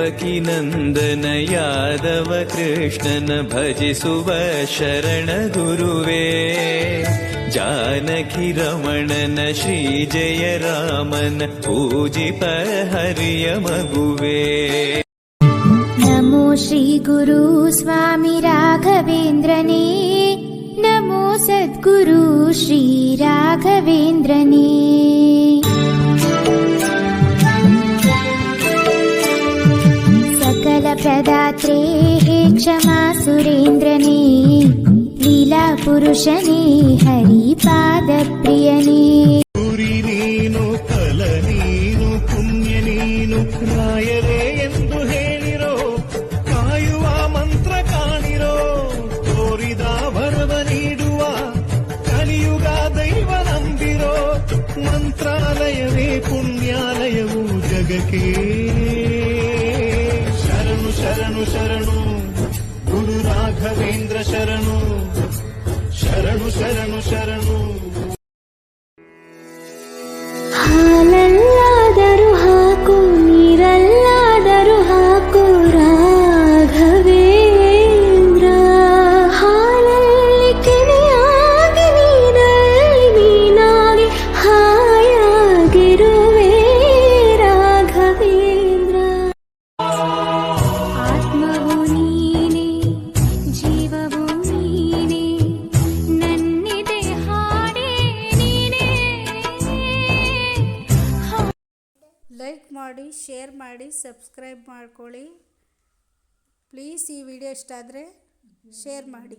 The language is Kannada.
ದೇವಕಿ ನಂದನ ಯಾದವ ಕೃಷ್ಣನ ಭಜಿಸುವ ಶರಣ ಗುರುವೇ. ಜಾನಕಿ ರಮಣನ ಶ್ರೀ ಜಯ ರಾಮನ ಪೂಜಿಪ ಹರಿಯ ಮಗುವೇ. ನಮೋ ಶ್ರೀ ಗುರು ಸ್ವಾಮಿ ರಾಘವೇಂದ್ರನೇ, ನಮೋ ಸದ್ಗುರು ಶ್ರೀ ರಾಘವೇಂದ್ರನೇ. सकल प्रदात्रे हे क्षमा सुरेन्द्रने, लीला पुरुषने हरिपाद प्रियने. ಗುರಿ ನೀನು ಫಲ ನೀನು ಪುಣ್ಯ ನೀನು ರಾಯರೇ ಎಂದು ಹೇಳಿರೋ, ಕಾಯುವ ಮಂತ್ರ ಕಾಣಿರೋ, ತೋರಿದ ವರವ ನೀಡುವ ಕಲಿಯುಗ ದೈವ ನಂಬಿರೋ. ಮಂತ್ರಾಲಯವೇ ಪುಣ್ಯಾಲಯವು ಜಗಕ್ಕೆ. ಶರಣು ಶರಣು ಗುರು ರಾಘವೇಂದ್ರ ಶರಣು, ಶರಣು ಶರಣು ಶರಣು. ಹಾಲಲ್ಲಾದರೂ ಹಾಕು, ನೀರಲ್ಲಾದರೂ ಹಾಕು ರಾಘವೇಂದ್ರ. ಹಾಲಲ್ಲಿ ಕೆನೆಯಾಗಿ, ನೀರಲ್ಲಿ ಮೀನಾಗಿ ಹಾಯಾಗಿರುವೆ ರಾಘವೇಂದ್ರ. ಆತ್ಮವು ನೀನೆ, ಜೀವವು ನೀನೆ, ನನ್ನಿದೆ ಹಾಡೇ ನೀನೆ. ಲೈಕ್ ಮಾಡಿ, ಶೇರ್ ಮಾಡಿ, ಸಬ್ಸ್ಕ್ರೈಬ್ ಮಾಡ್ಕೊಳ್ಳಿ ಪ್ಲೀಸ್. ಈ ವಿಡಿಯೋ ಇಷ್ಟ ಆದರೆ ಶೇರ್ ಮಾಡಿ.